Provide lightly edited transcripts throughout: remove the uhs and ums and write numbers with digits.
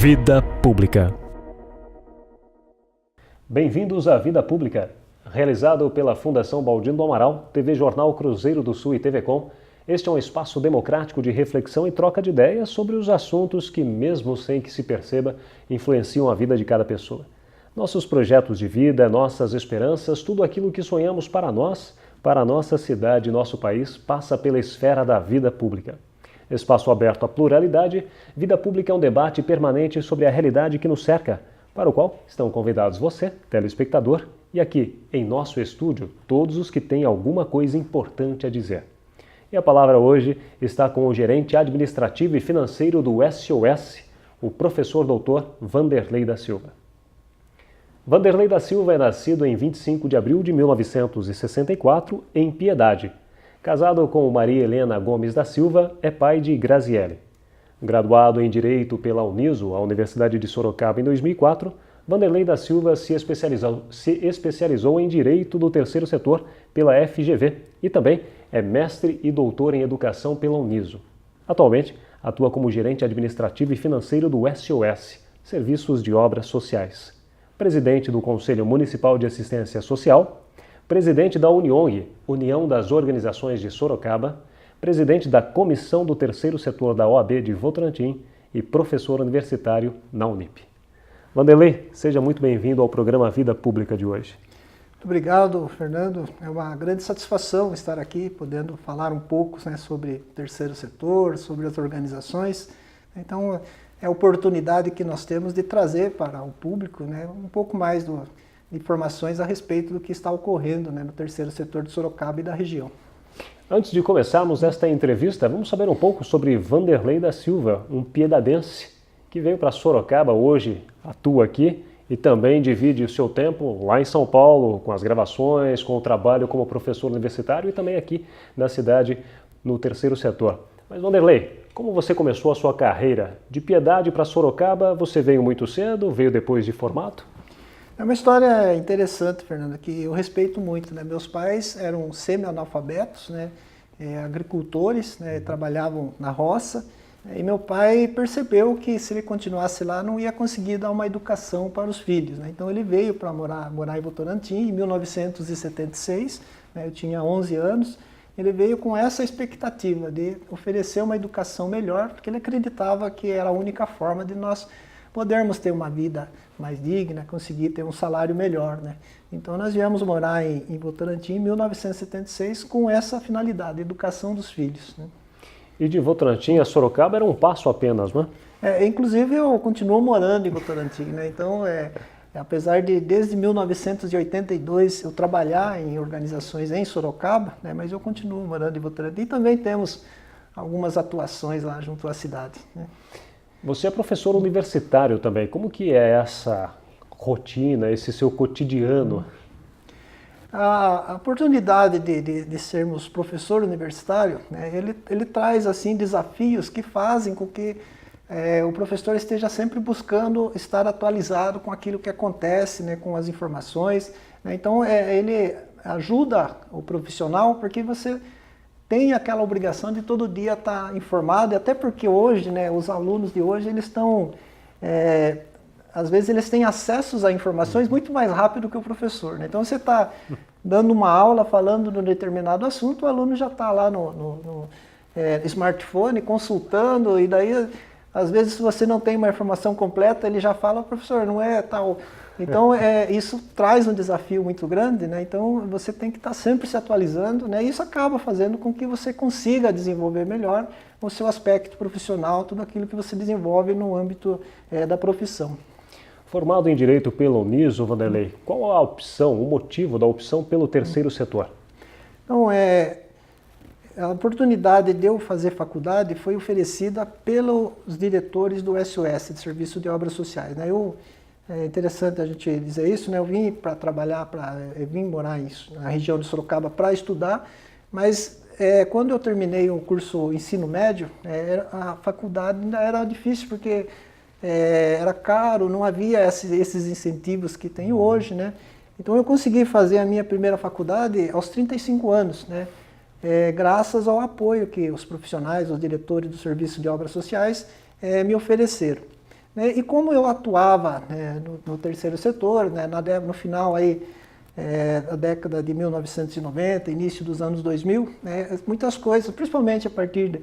Vida Pública. Bem-vindos à Vida Pública, realizado pela Fundação Baldino do Amaral, TV Jornal Cruzeiro do Sul e TV Com. Este é um espaço democrático de reflexão e troca de ideias sobre os assuntos que, mesmo sem que se perceba, influenciam a vida de cada pessoa. Nossos projetos de vida, nossas esperanças, tudo aquilo que sonhamos para nós, para a nossa cidade e nosso país, passa pela esfera da vida pública. Espaço aberto à pluralidade, Vida Pública é um debate permanente sobre a realidade que nos cerca, para o qual estão convidados você, telespectador, e aqui, em nosso estúdio, todos os que têm alguma coisa importante a dizer. E a palavra hoje está com o gerente administrativo e financeiro do SOS, o professor doutor Vanderlei da Silva. Vanderlei da Silva é nascido em 25 de abril de 1964, em Piedade. Casado com Maria Helena Gomes da Silva, é pai de Graziele. Graduado em Direito pela Uniso, a Universidade de Sorocaba, em 2004, Vanderlei da Silva se especializou em Direito do Terceiro Setor pela FGV e também é mestre e doutor em Educação pela Uniso. Atualmente, atua como gerente administrativo e financeiro do SOS, Serviços de Obras Sociais. Presidente do Conselho Municipal de Assistência Social, presidente da UNIONG, União das Organizações de Sorocaba, presidente da Comissão do Terceiro Setor da OAB de Votorantim e professor universitário na Unip. Vanderlei, seja muito bem-vindo ao programa Vida Pública de hoje. Muito obrigado, Fernando. É uma grande satisfação estar aqui, podendo falar um pouco sobre o terceiro setor, sobre as organizações. Então, é a oportunidade que nós temos de trazer para o público um pouco mais de informações a respeito do que está ocorrendo no terceiro setor de Sorocaba e da região. Antes de começarmos esta entrevista, vamos saber um pouco sobre Vanderlei da Silva, um piedadense que veio para Sorocaba hoje, atua aqui e também divide o seu tempo lá em São Paulo com as gravações, com o trabalho como professor universitário e também aqui na cidade no terceiro setor. Mas Vanderlei, como você começou a sua carreira? De Piedade para Sorocaba, você veio muito cedo, veio depois de formado? É uma história interessante, Fernando, que eu respeito muito. Meus pais eram semi-analfabetos, agricultores, trabalhavam na roça. E meu pai percebeu que se ele continuasse lá não ia conseguir dar uma educação para os filhos. Então ele veio para morar em Votorantim em 1976, eu tinha 11 anos. Ele veio com essa expectativa de oferecer uma educação melhor, porque ele acreditava que era a única forma de nós podermos ter uma vida mais digna, conseguir ter um salário melhor. Então nós viemos morar em Votorantim em 1976 com essa finalidade, educação dos filhos. E de Votorantim a Sorocaba era um passo apenas, não é? Inclusive eu continuo morando em Votorantim, Então, apesar de desde 1982 eu trabalhar em organizações em Sorocaba, mas eu continuo morando em Votorantim e também temos algumas atuações lá junto à cidade. Você é professor universitário também. Como que é essa rotina, esse seu cotidiano? A oportunidade de sermos professor universitário, ele traz assim desafios que fazem com que o professor esteja sempre buscando estar atualizado com aquilo que acontece, com as informações. Então ele ajuda o profissional porque você tem aquela obrigação de todo dia estar informado, e até porque hoje, os alunos de hoje, eles estão, às vezes eles têm acessos a informações muito mais rápido que o professor. Então você está dando uma aula, falando de um determinado assunto, o aluno já está lá no smartphone consultando, e daí, às vezes, se você não tem uma informação completa, ele já fala, professor, não é tal. Então, isso traz um desafio muito grande, Então, você tem que estar sempre se atualizando, E isso acaba fazendo com que você consiga desenvolver melhor o seu aspecto profissional, tudo aquilo que você desenvolve no âmbito da profissão. Formado em Direito pela Uniso, Vanderlei, qual a opção, o motivo da opção pelo terceiro setor? Então, a oportunidade de eu fazer faculdade foi oferecida pelos diretores do SOS, de Serviço de Obras Sociais. É interessante a gente dizer isso, Eu vim para trabalhar, vim morar na região de Sorocaba para estudar, mas quando eu terminei o curso ensino médio, a faculdade ainda era difícil, porque era caro, não havia esses incentivos que tem hoje, Então eu consegui fazer a minha primeira faculdade aos 35 anos, graças ao apoio que os profissionais, os diretores do Serviço de Obras Sociais me ofereceram. né, e como eu atuava, né, no terceiro setor, né, no final aí, da década de 1990, início dos anos 2000, né, muitas coisas, principalmente a partir de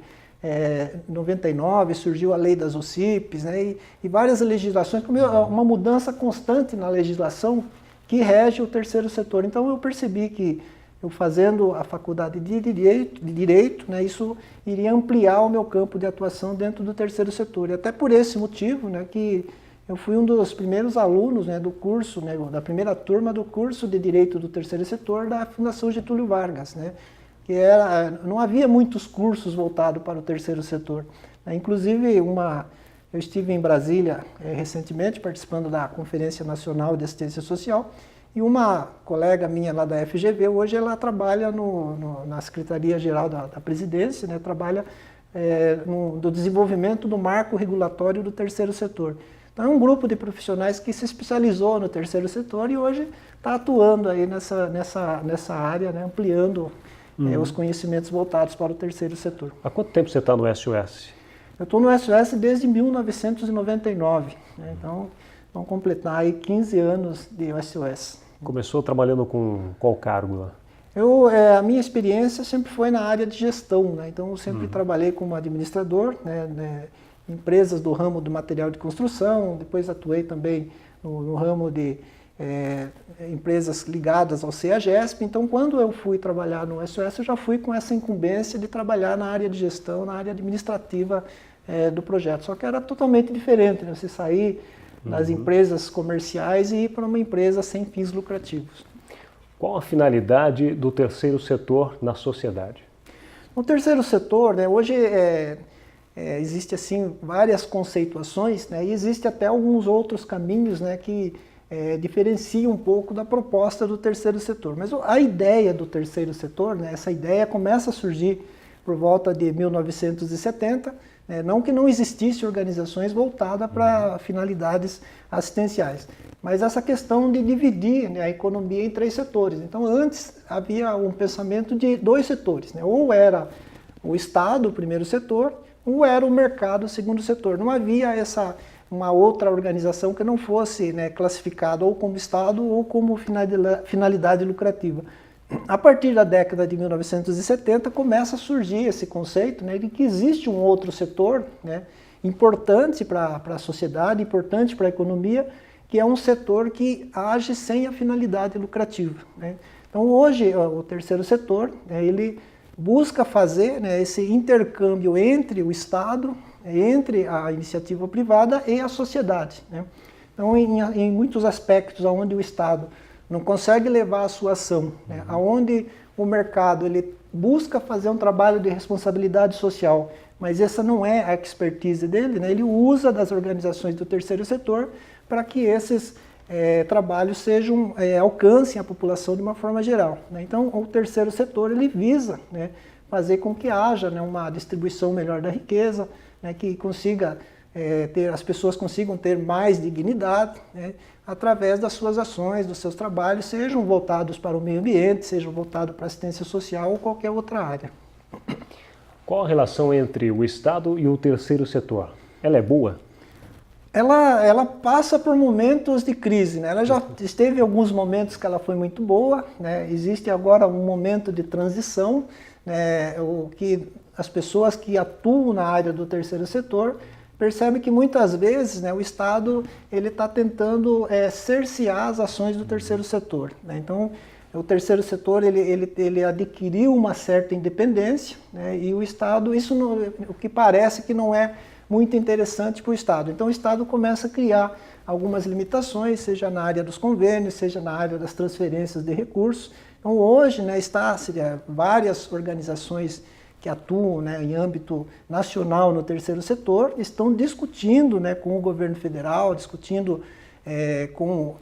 99, surgiu a lei das OCIPs, né, e várias legislações, uma mudança constante na legislação que rege o terceiro setor. Então eu percebi que eu fazendo a faculdade de Direito, né, isso iria ampliar o meu campo de atuação dentro do terceiro setor. E até por esse motivo, né, que eu fui um dos primeiros alunos, né, do curso, né, da primeira turma do curso de Direito do Terceiro Setor da Fundação Getúlio Vargas, né, que não havia muitos cursos voltados para o terceiro setor. Inclusive, eu estive em Brasília recentemente participando da Conferência Nacional de Assistência Social, e uma colega minha lá da FGV, hoje ela trabalha na Secretaria-Geral da Presidência, né, trabalha no desenvolvimento do marco regulatório do terceiro setor. Então é um grupo de profissionais que se especializou no terceiro setor e hoje está atuando aí nessa área, né, ampliando os conhecimentos voltados para o terceiro setor. Há quanto tempo você está no SOS? Eu estou no SOS desde 1999, né, então vão completar aí 15 anos de SOS. Começou trabalhando com qual cargo lá? A minha experiência sempre foi na área de gestão, né, então eu sempre trabalhei como administrador, né, empresas do ramo do material de construção, depois atuei também no ramo de empresas ligadas ao CEAGESP. Então, quando eu fui trabalhar no SOS, eu já fui com essa incumbência de trabalhar na área de gestão, na área administrativa do projeto. Só que era totalmente diferente, né? Você sair das empresas comerciais e ir para uma empresa sem fins lucrativos. Qual a finalidade do terceiro setor na sociedade? No terceiro setor, né, hoje existe assim várias conceituações, né, e existe até alguns outros caminhos, né, que diferenciam um pouco da proposta do terceiro setor. Mas a ideia do terceiro setor, né, essa ideia começa a surgir por volta de 1970, né, não que não existissem organizações voltadas para finalidades assistenciais, mas essa questão de dividir, né, a economia em 3 setores. Então antes havia um pensamento de 2 setores, né, ou era o Estado, o primeiro setor, ou era o mercado, o segundo setor. Não havia uma outra organização que não fosse, né, classificada ou como Estado ou como finalidade lucrativa. A partir da década de 1970 começa a surgir esse conceito, né, de que existe um outro setor, né, importante para a sociedade, importante para a economia, que é um setor que age sem a finalidade lucrativa, né. Então hoje o terceiro setor, né, ele busca fazer, né, esse intercâmbio entre o Estado, entre a iniciativa privada e a sociedade, né. Então, em muitos aspectos onde o Estado não consegue levar a sua ação, né, onde o mercado ele busca fazer um trabalho de responsabilidade social, mas essa não é a expertise dele, né, ele usa das organizações do terceiro setor para que esses trabalhos alcancem a população de uma forma geral, né? Então, o terceiro setor ele visa, né, fazer com que haja, né, uma distribuição melhor da riqueza, né, que consiga as pessoas consigam ter mais dignidade, né, através das suas ações, dos seus trabalhos, sejam voltados para o meio ambiente, sejam voltados para a assistência social ou qualquer outra área. Qual a relação entre o Estado e o terceiro setor? Ela é boa? Ela passa por momentos de crise, né? Ela já esteve em alguns momentos que ela foi muito boa, né? Existe agora um momento de transição, né? O que as pessoas que atuam na área do terceiro setor percebem que muitas vezes, né, o Estado ele está tentando cercear as ações do terceiro setor, né? Então o terceiro setor ele adquiriu uma certa independência, né? E o Estado, o que parece que não é muito interessante para o Estado. Então o Estado começa a criar algumas limitações, seja na área dos convênios, seja na área das transferências de recursos. Então hoje, né, várias organizações que atuam, né, em âmbito nacional no terceiro setor estão discutindo, né, com o governo federal, discutindo com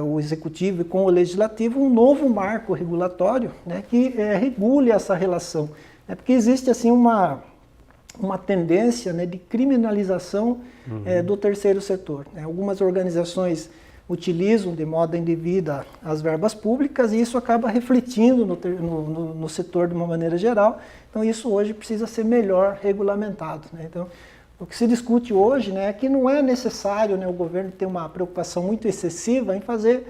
o executivo e com o legislativo um novo marco regulatório, né, que regule essa relação. Porque existe assim uma tendência, né, de criminalização do terceiro setor, né? Algumas organizações utilizam de modo indevida as verbas públicas e isso acaba refletindo no setor de uma maneira geral. Então isso hoje precisa ser melhor regulamentado, né? Então O que se discute hoje, né, é que não é necessário, né, o governo ter uma preocupação muito excessiva em fazer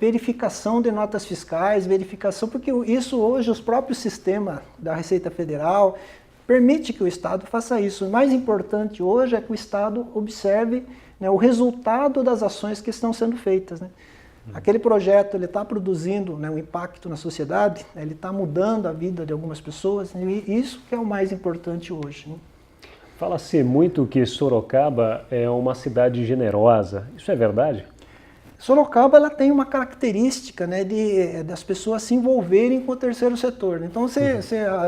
verificação de notas fiscais, verificação, porque isso hoje, os próprios sistemas da Receita Federal permite que o Estado faça isso. O mais importante hoje é que o Estado observe, né, o resultado das ações que estão sendo feitas, né? Aquele projeto ele está produzindo, né, um impacto na sociedade, né, ele está mudando a vida de algumas pessoas, e isso que é o mais importante hoje, né? Fala-se muito que Sorocaba é uma cidade generosa. Isso é verdade? Sorocaba ela tem uma característica, né, das pessoas se envolverem com o terceiro setor. Então,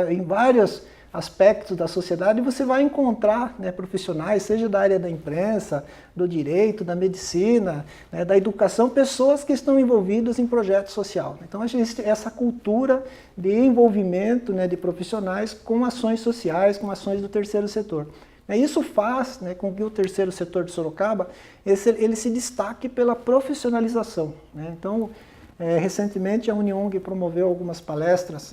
em vários aspectos da sociedade, você vai encontrar, né, profissionais, seja da área da imprensa, do direito, da medicina, né, da educação, pessoas que estão envolvidas em projeto social. Então, existe essa cultura de envolvimento, né, de profissionais com ações sociais, com ações do terceiro setor. Isso faz, né, com que o terceiro setor de Sorocaba ele se destaque pela profissionalização, né? Então, recentemente a Uniong promoveu algumas palestras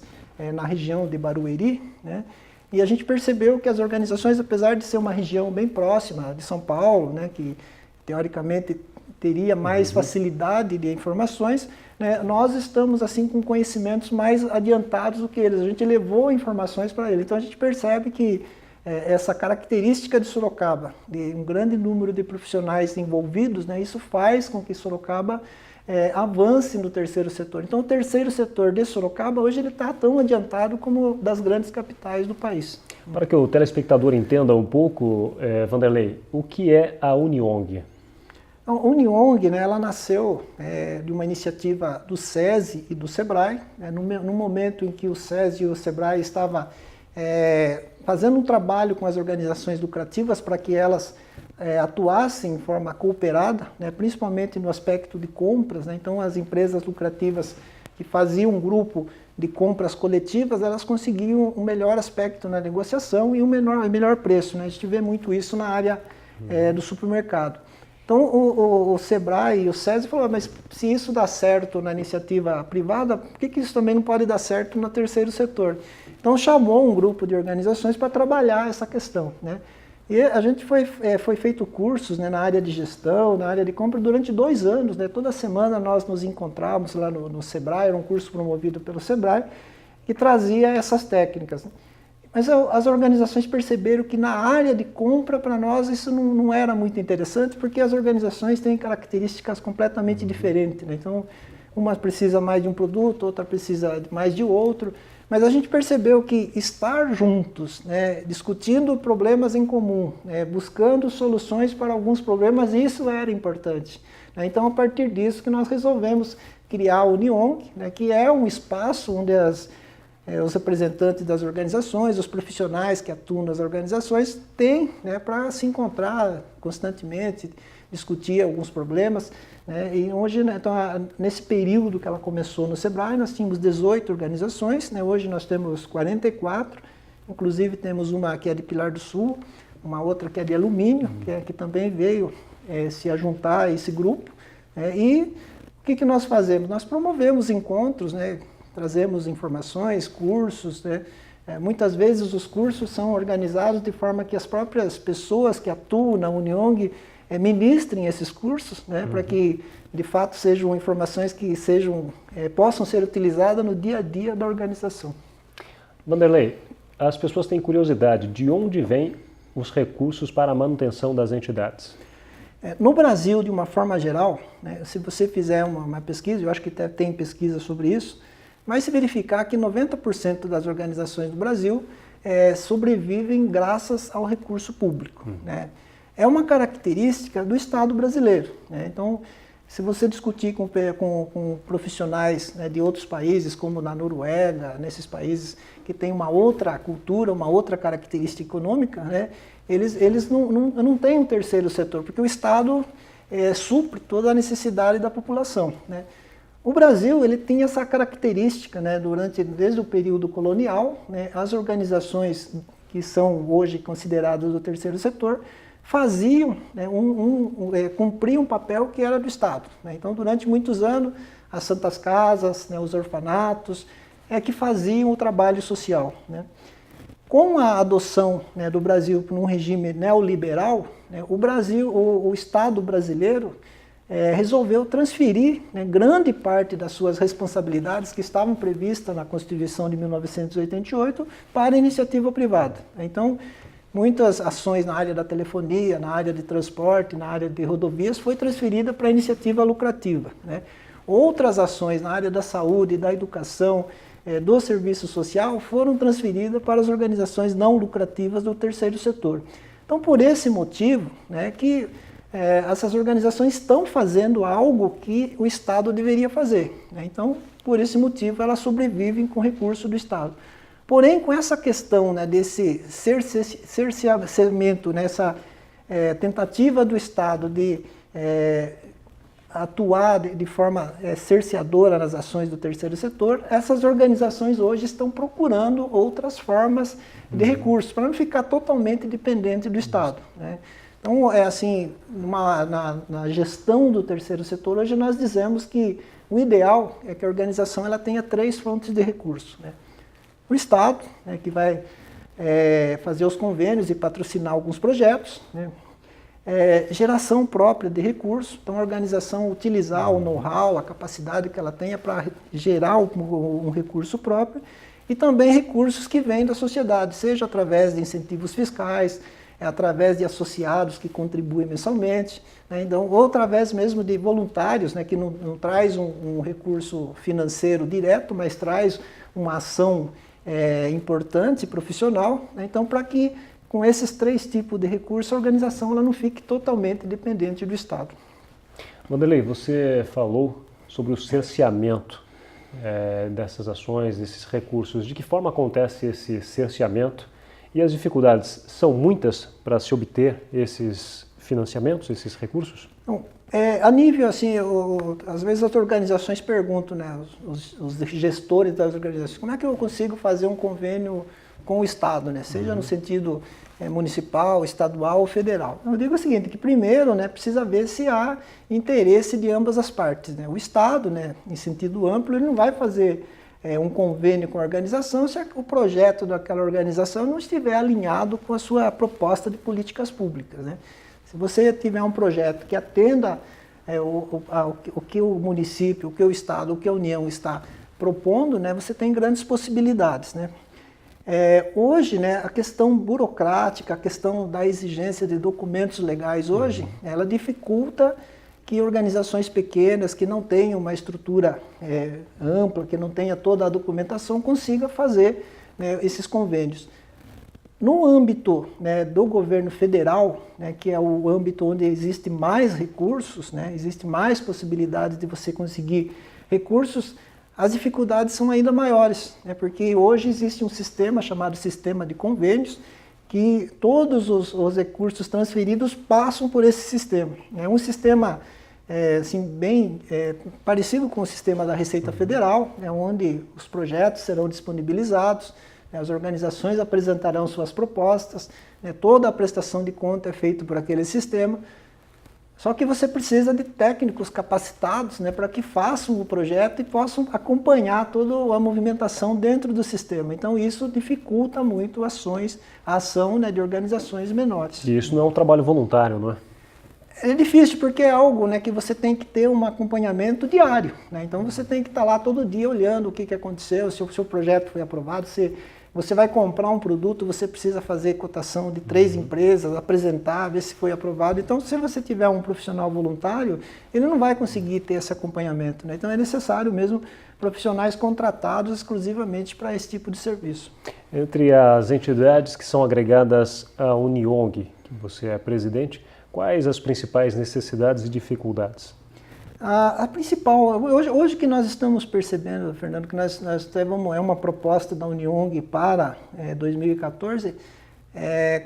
na região de Barueri, né? E a gente percebeu que as organizações, apesar de ser uma região bem próxima de São Paulo, né, que teoricamente teria mais facilidade de informações, né, nós estamos assim com conhecimentos mais adiantados do que eles. A gente levou informações para eles. Então a gente percebe que essa característica de Sorocaba, de um grande número de profissionais envolvidos, né, isso faz com que Sorocaba avance no terceiro setor. Então o terceiro setor de Sorocaba hoje ele está tão adiantado como das grandes capitais do país. Para que o telespectador entenda um pouco, Vanderlei, o que é a Uniong? A Uniong, né, ela nasceu de uma iniciativa do SESI e do SEBRAE, né, no momento em que o SESI e o SEBRAE estavam fazendo um trabalho com as organizações lucrativas para que elas atuassem em forma cooperada, né, principalmente no aspecto de compras, né? Então as empresas lucrativas que faziam um grupo de compras coletivas, elas conseguiam um melhor aspecto na negociação e um melhor preço, né? A gente vê muito isso na área do supermercado. Então o SEBRAE e o SESI falaram, mas se isso dá certo na iniciativa privada, por que isso também não pode dar certo no terceiro setor? Então chamou um grupo de organizações para trabalhar essa questão, né? E a gente foi feito cursos, né, na área de gestão, na área de compra durante 2 anos, né? Toda semana nós nos encontrávamos lá no SEBRAE, era um curso promovido pelo SEBRAE, que trazia essas técnicas. Mas as organizações perceberam que na área de compra, para nós, isso não era muito interessante, porque as organizações têm características completamente diferentes, né? Então, uma precisa mais de um produto, outra precisa mais de outro. Mas a gente percebeu que estar juntos, né, discutindo problemas em comum, né, buscando soluções para alguns problemas, isso era importante, né? Então, a partir disso que nós resolvemos criar a Uniong, né, que é um espaço onde os representantes das organizações, os profissionais que atuam nas organizações têm, né, para se encontrar constantemente, discutir alguns problemas, né? E hoje, né, então, nesse período que ela começou no SEBRAE, nós tínhamos 18 organizações, né? Hoje nós temos 44, inclusive temos uma que é de Pilar do Sul, uma outra que é de alumínio, que também veio se juntar a esse grupo, né? E o que nós fazemos? Nós promovemos encontros, né? Trazemos informações, cursos, né? Muitas vezes os cursos são organizados de forma que as próprias pessoas que atuam na Uniong ministrem esses cursos, né, para que de fato sejam informações que possam ser utilizadas no dia a dia da organização. Vanderlei, as pessoas têm curiosidade, de onde vêm os recursos para a manutenção das entidades? No Brasil, de uma forma geral, né, se você fizer uma pesquisa, eu acho que tem pesquisa sobre isso, vai se verificar que 90% das organizações do Brasil sobrevivem graças ao recurso público, né? É uma característica do Estado brasileiro, né? Então, se você discutir com profissionais, né, de outros países, como na Noruega, nesses países que têm uma outra cultura, uma outra característica econômica, né, eles não têm um terceiro setor, porque o Estado supre toda a necessidade da população, né? O Brasil ele tinha essa característica, né, desde o período colonial, né, as organizações que são hoje consideradas do terceiro setor, faziam, né, cumpriam um papel que era do Estado, né? Então, durante muitos anos, as santas casas, né, os orfanatos, que faziam o trabalho social, né? Com a adoção, né, do Brasil para um regime neoliberal, né, o Estado brasileiro resolveu transferir, né, grande parte das suas responsabilidades que estavam previstas na Constituição de 1988 para a iniciativa privada. Então, muitas ações na área da telefonia, na área de transporte, na área de rodovias, foi transferida para a iniciativa lucrativa, né? Outras ações na área da saúde, da educação, do serviço social foram transferidas para as organizações não lucrativas do terceiro setor. Então, por esse motivo, né, que essas organizações estão fazendo algo que o Estado deveria fazer, né? Então, por esse motivo, elas sobrevivem com recurso do Estado. Porém, com essa questão, né, desse cerceamento, nessa tentativa do Estado de atuar de forma cerceadora nas ações do terceiro setor, essas organizações hoje estão procurando outras formas de recursos, para não ficar totalmente dependente do Estado, né? Então, assim, na gestão do terceiro setor, hoje nós dizemos que o ideal é que a organização ela tenha 3 fontes de recurso, né? O Estado, né, que vai fazer os convênios e patrocinar alguns projetos, né? Geração própria de recursos, então a organização utilizar o know-how, a capacidade que ela tenha para gerar um recurso próprio, e também recursos que vêm da sociedade, seja através de incentivos fiscais, através de associados que contribuem mensalmente, né? Então, ou através mesmo de voluntários, né, que não traz um recurso financeiro direto, mas traz uma ação importante e profissional, né? Então, para que com esses 3 tipos de recursos, a organização ela não fique totalmente dependente do Estado. Wanderley, você falou sobre o cerceamento dessas ações, desses recursos. De que forma acontece esse cerceamento? E as dificuldades são muitas para se obter esses financiamentos, esses recursos? Bom, a nível, assim, às vezes as organizações perguntam, né, os gestores das organizações, como é que eu consigo fazer um convênio com o Estado, né, seja no sentido municipal, estadual ou federal? Eu digo o seguinte, que primeiro, né, precisa ver se há interesse de ambas as partes, né? O Estado, né, em sentido amplo, ele não vai fazer um convênio com a organização se o projeto daquela organização não estiver alinhado com a sua proposta de políticas públicas, né? Se você tiver um projeto que atenda o que o município, o que o Estado, o que a União está propondo, né, você tem grandes possibilidades, né? Hoje, né, a questão burocrática, a questão da exigência de documentos legais hoje, ela dificulta que organizações pequenas, que não tenham uma estrutura ampla, que não tenha toda a documentação, consiga fazer, né, esses convênios. No âmbito, né, do governo federal, né, que é o âmbito onde existe mais recursos, né, existe mais possibilidades de você conseguir recursos, as dificuldades são ainda maiores, né, porque hoje existe um sistema chamado sistema de convênios, que todos os recursos transferidos passam por esse sistema. É um sistema assim, bem parecido com o sistema da Receita Federal, né, onde os projetos serão disponibilizados, né, as organizações apresentarão suas propostas, né, toda a prestação de conta é feita por aquele sistema. Só que você precisa de técnicos capacitados, né, para que façam o projeto e possam acompanhar toda a movimentação dentro do sistema. Então isso dificulta muito a ação, né, de organizações menores. E isso não é um trabalho voluntário, não é? É difícil porque é algo, né, que você tem que ter um acompanhamento diário, né? Então você tem que estar lá todo dia olhando o que aconteceu, se o seu projeto foi aprovado, se você vai comprar um produto, você precisa fazer cotação de 3 empresas, apresentar, ver se foi aprovado. Então, se você tiver um profissional voluntário, ele não vai conseguir ter esse acompanhamento, né? Então, é necessário mesmo profissionais contratados exclusivamente para esse tipo de serviço. Entre as entidades que são agregadas à Uniong, que você é presidente, quais as principais necessidades e dificuldades? A principal, hoje que nós estamos percebendo, Fernando, que nós temos uma proposta da Uniong para 2014,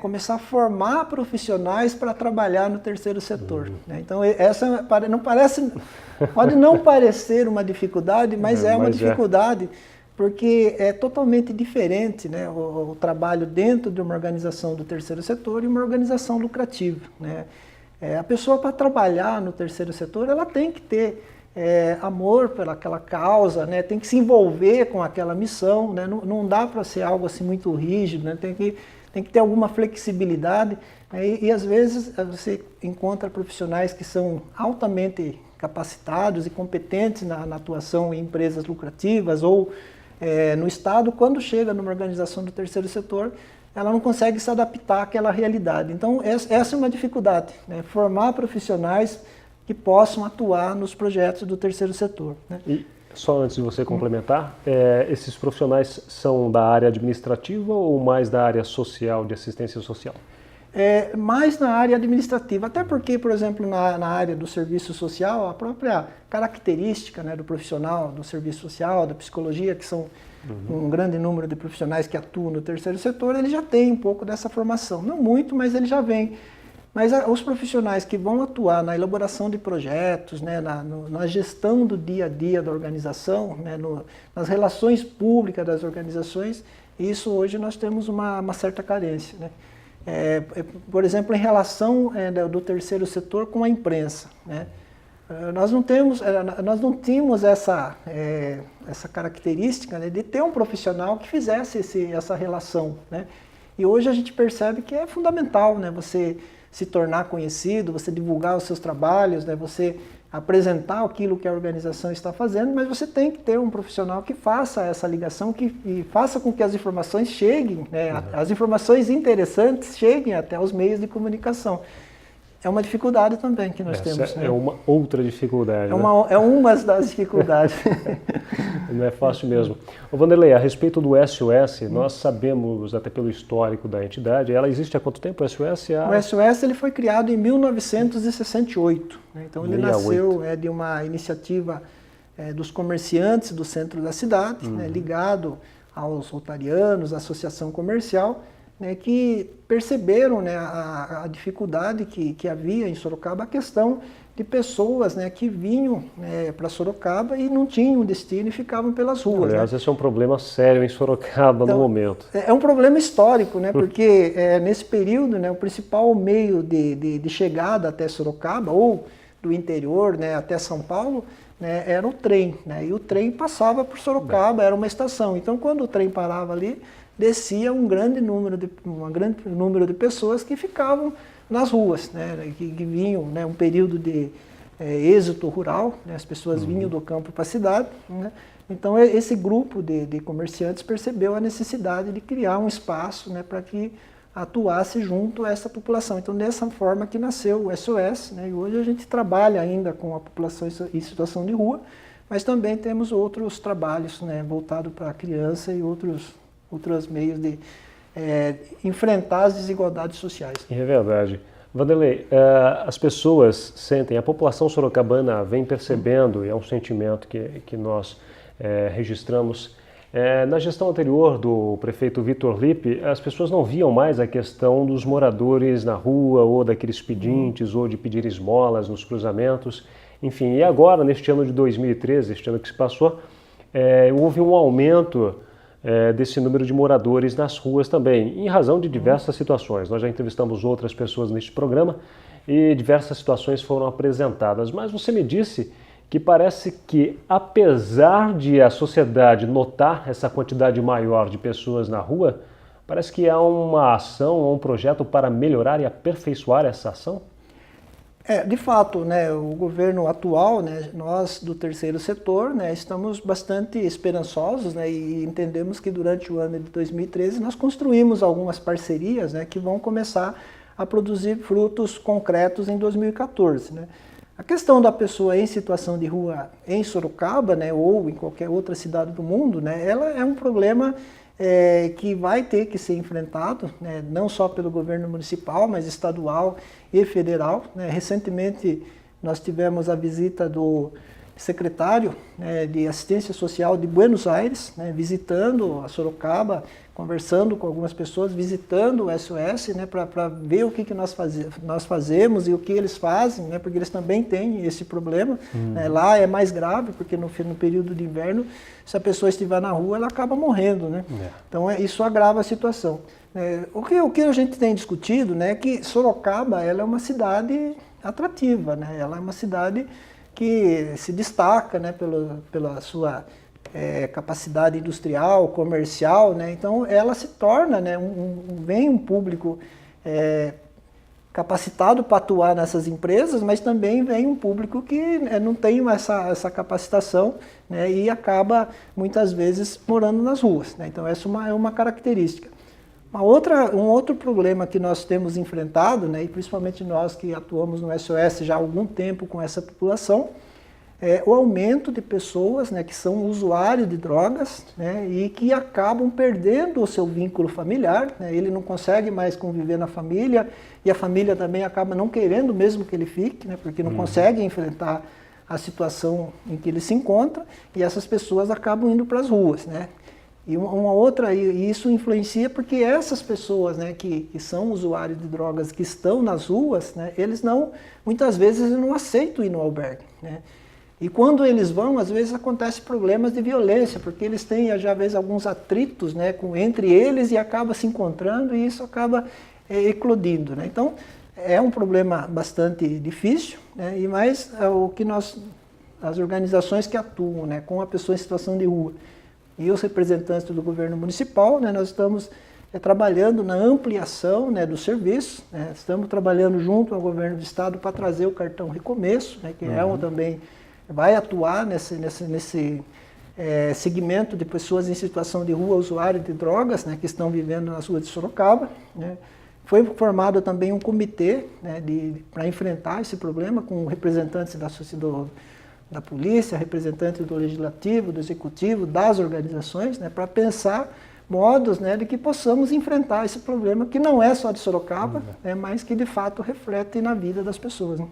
começar a formar profissionais para trabalhar no terceiro setor, né? Então essa não parece, pode não parecer uma dificuldade, mas é uma dificuldade, porque é totalmente diferente, né, o trabalho dentro de uma organização do terceiro setor e uma organização lucrativa, né? A pessoa, para trabalhar no terceiro setor, ela tem que ter amor pelaquela causa, né? Tem que se envolver com aquela missão, né? Não dá para ser algo assim muito rígido, né? Tem que ter alguma flexibilidade, né? E às vezes você encontra profissionais que são altamente capacitados e competentes na atuação em empresas lucrativas ou no Estado, quando chega numa organização do terceiro setor, ela não consegue se adaptar àquela realidade. Então, essa é uma dificuldade, né? Formar profissionais que possam atuar nos projetos do terceiro setor, né? E só antes de você complementar, esses profissionais são da área administrativa ou mais da área social, de assistência social? Mais na área administrativa, até porque, por exemplo, na área do serviço social, a própria característica, né, do profissional do serviço social, da psicologia, que são um grande número de profissionais que atuam no terceiro setor, ele já tem um pouco dessa formação. Não muito, mas ele já vem. Mas os profissionais que vão atuar na elaboração de projetos, né, na gestão do dia a dia da organização, né, nas relações públicas das organizações, isso hoje nós temos uma certa carência, né? Por exemplo, em relação do terceiro setor com a imprensa, né? Nós não tínhamos essa característica, né, de ter um profissional que fizesse essa relação, né? E hoje a gente percebe que é fundamental, né, você se tornar conhecido, você divulgar os seus trabalhos, né, você apresentar aquilo que a organização está fazendo, mas você tem que ter um profissional que faça essa ligação, e faça com que as informações cheguem, né, as informações interessantes cheguem até os meios de comunicação. É uma dificuldade também que nós temos. É uma outra dificuldade. É uma das dificuldades. Não é fácil mesmo. Ô Vanderlei, a respeito do SOS, nós sabemos, até pelo histórico da entidade, ela existe há quanto tempo, o SOS? O SOS ele foi criado em 1968. Né? Então ele nasceu de uma iniciativa dos comerciantes do centro da cidade, né, ligado aos rotarianos, à associação comercial, né, que perceberam, né, a dificuldade que havia em Sorocaba, a questão de pessoas, né, que vinham, né, para Sorocaba e não tinham destino e ficavam pelas ruas. Aliás, né? esse é um problema sério em Sorocaba no momento. É um problema histórico, né, porque nesse período, né, o principal meio de chegada até Sorocaba ou do interior, né, até São Paulo, né, era o trem, né, e o trem passava por Sorocaba, era uma estação. Então, quando o trem parava ali, descia um grande número de pessoas que ficavam nas ruas, né, que vinham, né, um período de êxodo rural, né, as pessoas vinham do campo para a cidade, né. Então esse grupo de comerciantes percebeu a necessidade de criar um espaço, né, para que atuasse junto a essa população. Então dessa forma que nasceu o SOS, né, e hoje a gente trabalha ainda com a população em situação de rua, mas também temos outros trabalhos, né, voltados para a criança e outros meios de enfrentar as desigualdades sociais. É verdade. Vanderlei, as pessoas sentem, a população sorocabana vem percebendo, e é um sentimento que nós registramos, na gestão anterior do prefeito Vitor Lippe, as pessoas não viam mais a questão dos moradores na rua, ou daqueles pedintes, ou de pedir esmolas nos cruzamentos, enfim. E agora, neste ano de 2013, este ano que se passou, houve um aumento desse número de moradores nas ruas também, em razão de diversas situações. Nós já entrevistamos outras pessoas neste programa e diversas situações foram apresentadas. Mas você me disse que parece que, apesar de a sociedade notar essa quantidade maior de pessoas na rua, parece que há uma ação, um projeto para melhorar e aperfeiçoar essa ação? De fato, né, o governo atual, né, nós do terceiro setor, né, estamos bastante esperançosos, né, e entendemos que durante o ano de 2013 nós construímos algumas parcerias, né, que vão começar a produzir frutos concretos em 2014. Né. A questão da pessoa em situação de rua em Sorocaba, né, ou em qualquer outra cidade do mundo, né, ela é um problema que vai ter que ser enfrentado, né, não só pelo governo municipal, mas estadual e federal. Né. Recentemente nós tivemos a visita do secretário, né, de Assistência Social de Buenos Aires, né, visitando a Sorocaba, conversando com algumas pessoas, visitando o SOS, né, para ver o que nós fazemos e o que eles fazem, né, porque eles também têm esse problema. Né, lá é mais grave, porque no período de inverno, se a pessoa estiver na rua, ela acaba morrendo. Né? Então isso agrava a situação. O que a gente tem discutido, né, é que Sorocaba ela é uma cidade atrativa, né? Ela é uma cidade que se destaca, né, pela sua capacidade industrial, comercial, né? Então ela se torna, né, vem um público capacitado para atuar nessas empresas, mas também vem um público que não tem essa capacitação, né, e acaba muitas vezes morando nas ruas, né? Então essa é uma característica. Um outro problema que nós temos enfrentado, né, e principalmente nós que atuamos no SOS já há algum tempo com essa população, é o aumento de pessoas, né, que são usuários de drogas, né, e que acabam perdendo o seu vínculo familiar, né, ele não consegue mais conviver na família e a família também acaba não querendo mesmo que ele fique, né, porque não consegue enfrentar a situação em que ele se encontra e essas pessoas acabam indo para as ruas, né. E e isso influencia porque essas pessoas, né, que são usuários de drogas que estão nas ruas, né, muitas vezes não aceitam ir no albergue, né. E quando eles vão, às vezes acontecem problemas de violência, porque eles têm, já às vezes, alguns atritos, né, entre eles e acaba se encontrando e isso acaba eclodindo, né. Então, é um problema bastante difícil, né, e mais as organizações que atuam, né, com a pessoa em situação de rua e os representantes do governo municipal, né, nós estamos trabalhando na ampliação, né, do serviço, né, estamos trabalhando junto ao governo do estado para trazer o cartão Recomeço, né, que também vai atuar nesse segmento de pessoas em situação de rua, usuários de drogas, né, que estão vivendo nas ruas de Sorocaba, né. Foi formado também um comitê, né, para enfrentar esse problema com representantes da polícia, representantes do legislativo, do executivo, das organizações, né, para pensar modos, né, de que possamos enfrentar esse problema que não é só de Sorocaba, né, mas que de fato reflete na vida das pessoas, né.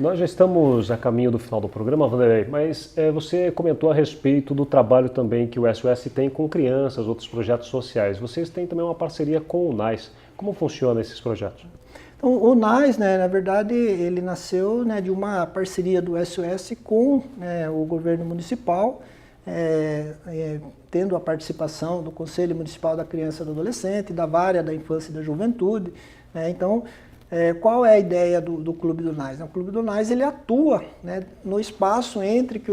Nós já estamos a caminho do final do programa, Vanderlei, mas você comentou a respeito do trabalho também que o SOS tem com crianças, outros projetos sociais. Vocês têm também uma parceria com o NAS. Como funcionam esses projetos? Então, o NAS, né, na verdade, ele nasceu, né, de uma parceria do SOS com, né, o governo municipal, tendo a participação do Conselho Municipal da Criança e do Adolescente, da Vara da Infância e da Juventude, né. Então, qual é a ideia do Clube do NAS? O Clube do NAS ele atua, né, no espaço entre que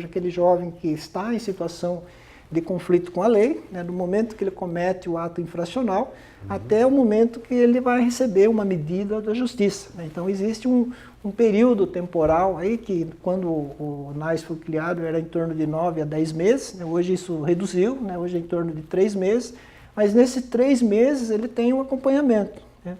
aquele jovem que está em situação de conflito com a lei, né, do momento que ele comete o ato infracional, até o momento que ele vai receber uma medida da justiça, né. Então existe um período temporal aí que quando o NAS foi criado era em torno de 9 a 10 meses, né, hoje isso reduziu, né, hoje é em torno de 3 meses, mas nesses 3 meses ele tem um acompanhamento, né.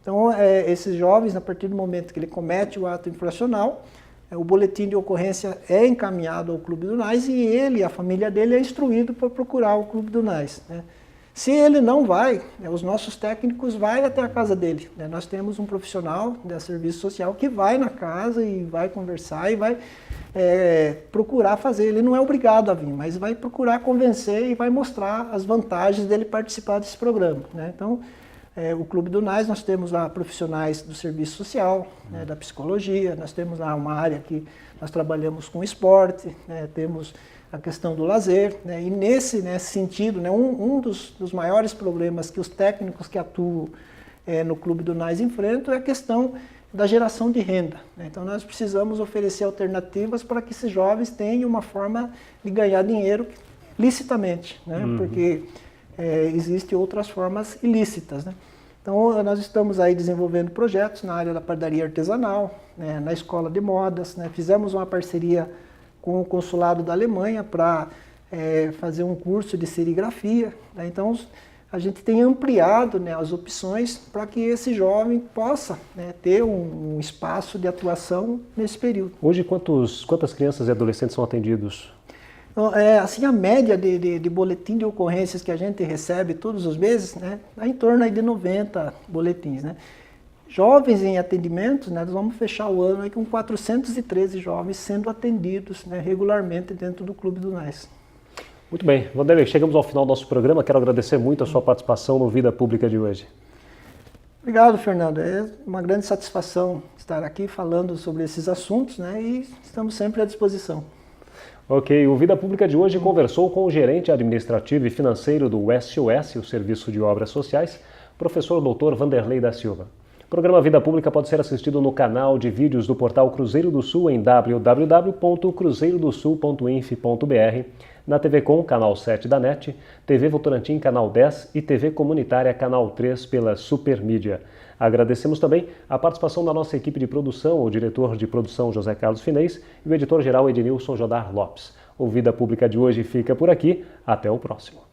Então, esses jovens, a partir do momento que ele comete o ato infracional, o boletim de ocorrência é encaminhado ao Clube do NAS e a família dele é instruído para procurar o Clube do NAS, né. Se ele não vai, os nossos técnicos vão até a casa dele, né. Nós temos um profissional da serviço social que vai na casa e vai conversar e vai procurar fazer. Ele não é obrigado a vir, mas vai procurar convencer e vai mostrar as vantagens dele participar desse programa, né. Então, o Clube do NAS, nós temos lá profissionais do serviço social, né, da psicologia, nós temos lá uma área que nós trabalhamos com esporte, né, temos a questão do lazer, né, e nesse sentido, né, um dos maiores problemas que os técnicos que atuam no Clube do NAS enfrentam é a questão da geração de renda, né. Então nós precisamos oferecer alternativas para que esses jovens tenham uma forma de ganhar dinheiro licitamente, né, porque existem outras formas ilícitas, né. Então nós estamos aí desenvolvendo projetos na área da padaria artesanal, né, na escola de modas, né, fizemos uma parceria com o consulado da Alemanha para fazer um curso de serigrafia, né. Então a gente tem ampliado, né, as opções para que esse jovem possa, né, ter um espaço de atuação nesse período. Hoje quantas crianças e adolescentes são atendidos? Assim, a média de boletim de ocorrências que a gente recebe todos os meses, né, é em torno aí de 90 boletins, né. Jovens em atendimento, né, nós vamos fechar o ano aí com 413 jovens sendo atendidos, né, regularmente dentro do Clube do NAS. Muito bem, Vanderlei, chegamos ao final do nosso programa. Quero agradecer muito a sua participação no Vida Pública de hoje. Obrigado, Fernando. É uma grande satisfação estar aqui falando sobre esses assuntos, né, e estamos sempre à disposição. Ok, o Vida Pública de hoje conversou com o gerente administrativo e financeiro do SOS, o Serviço de Obras Sociais, professor Dr. Vanderlei da Silva. programa Vida Pública pode ser assistido no canal de vídeos do portal Cruzeiro do Sul em www.cruzeirodosul.inf.br, na TV Com, canal 7 da NET, TV Votorantim, canal 10 e TV Comunitária, canal 3 pela Supermídia. Agradecemos também a participação da nossa equipe de produção, o diretor de produção José Carlos Finês e o editor-geral Ednilson Jodar Lopes. O Vida Pública de hoje fica por aqui. Até o próximo.